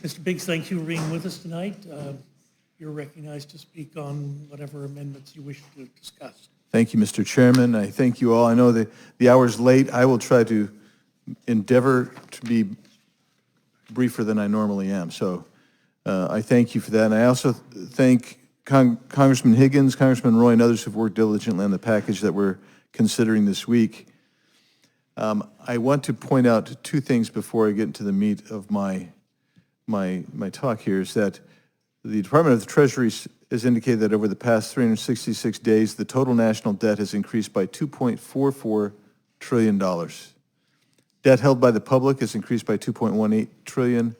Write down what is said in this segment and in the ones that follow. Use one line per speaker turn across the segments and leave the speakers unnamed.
Mr. Biggs, thank you for being with us tonight. You're recognized to speak on whatever amendments you wish to discuss.
Thank you, Mr. Chairman. I thank you all. I know that the hour's late. I will try to endeavor to be briefer than I normally am. So I thank you for that. And I also thank Congressman Higgins, Congressman Roy, and others who've worked diligently on the package that we're considering this week. I want to point out two things before I get into the meat of my talk here, is that the Department of the Treasury has indicated that over the past 366 days, the total national debt has increased by $2.44 trillion. Debt held by the public has increased by $2.18 trillion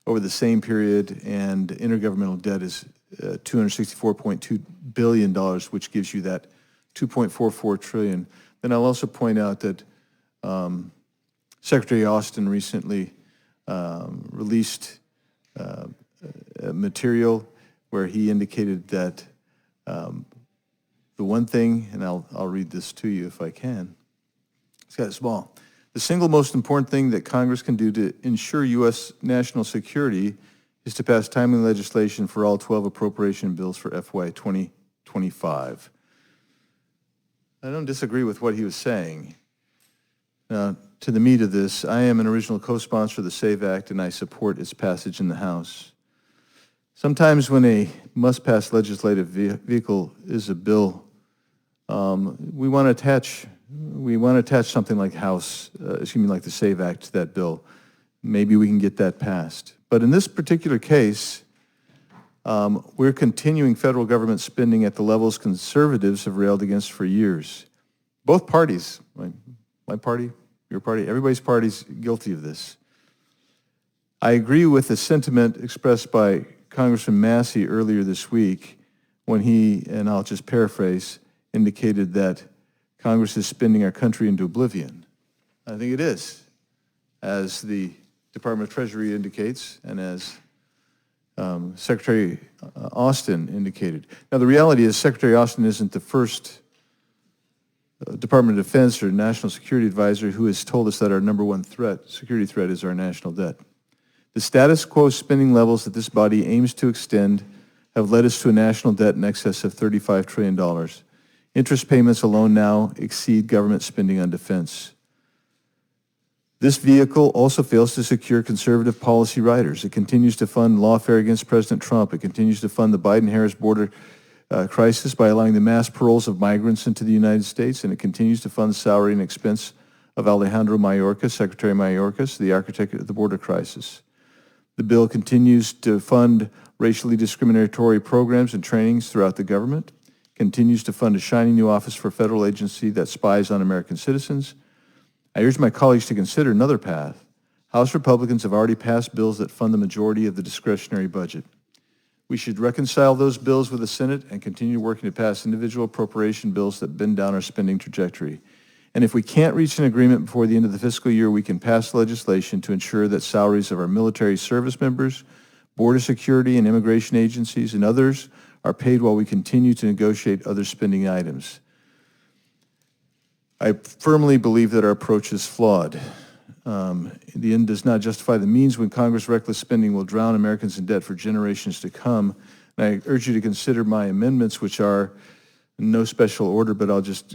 over the same period, and intergovernmental debt is $264.2 billion, which gives you that $2.44 trillion. Then I'll also point out that Secretary Austin recently released material where he indicated that the one thing, and I'll read this to you if I can. It's got it small. The single most important thing that Congress can do to ensure U.S. national security is to pass timely legislation for all 12 appropriation bills for FY 2025. I don't disagree with what he was saying. Now, to the meat of this, I am an original co-sponsor of the SAVE Act, and I support its passage in the House. Sometimes when a must-pass legislative vehicle is a bill, we want to attach something like like the SAVE Act to that bill. Maybe we can get that passed. But in this particular case, we're continuing federal government spending at the levels conservatives have railed against for years. Both parties, my party, your party, everybody's party's guilty of this. I agree with the sentiment expressed by Congressman Massey earlier this week when he, and I'll just paraphrase, indicated that Congress is spending our country into oblivion. I think it is, as the Department of Treasury indicates and as Secretary Austin indicated. Now, the reality is Secretary Austin isn't the first Department of Defense or National Security Advisor who has told us that our number one security threat is our national debt. The status quo spending levels that this body aims to extend have led us to a national debt in excess of $35 trillion. Interest payments alone now exceed government spending on defense. This vehicle also fails to secure conservative policy riders. It continues to fund lawfare against President Trump. It continues to fund the Biden-Harris border crisis by allowing the mass paroles of migrants into the United States, and it continues to fund the salary and expense of Alejandro Mayorkas, Secretary Mayorkas, the architect of the border crisis. The bill continues to fund racially discriminatory programs and trainings throughout the government, continues to fund a shiny new office for a federal agency that spies on American citizens. I urge my colleagues to consider another path. House Republicans have already passed bills that fund the majority of the discretionary budget. We should reconcile those bills with the Senate and continue working to pass individual appropriation bills that bend down our spending trajectory. And if we can't reach an agreement before the end of the fiscal year, we can pass legislation to ensure that salaries of our military service members, border security and immigration agencies, and others are paid while we continue to negotiate other spending items. I firmly believe that our approach is flawed. The end does not justify the means when Congress' reckless spending will drown Americans in debt for generations to come. And I urge you to consider my amendments, which are in no special order, but I'll just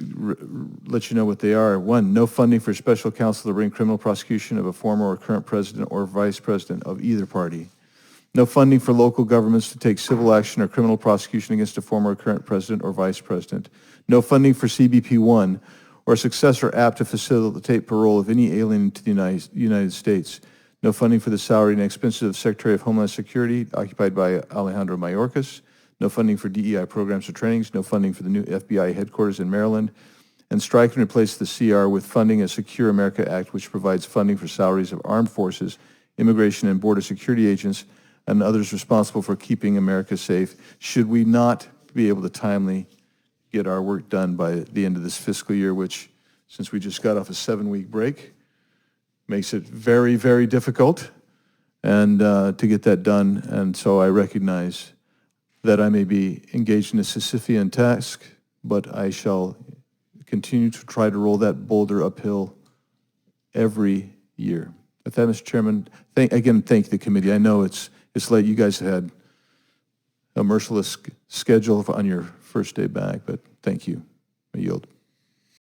let you know what they are. One, no funding for special counsel to bring criminal prosecution of a former or current president or vice president of either party. No funding for local governments to take civil action or criminal prosecution against a former or current president or vice president. No funding for CBP-1 or a successor apt to facilitate parole of any alien into the United States. No funding for the salary and expenses of Secretary of Homeland Security, occupied by Alejandro Mayorkas. No funding for DEI programs or trainings. No funding for the new FBI headquarters in Maryland. And strike and replace the CR with funding a Secure America Act, which provides funding for salaries of armed forces, immigration and border security agents, and others responsible for keeping America safe, should we not be able to timely get our work done by the end of this fiscal year, which, since we just got off a 7-week break, makes it very, very difficult and to get that done. And so I recognize that I may be engaged in a Sisyphean task, but I shall continue to try to roll that boulder uphill every year. With that, Mr. Chairman, thank the committee. I know it's late. You guys had a merciless schedule on your first day back, but thank you. I yield.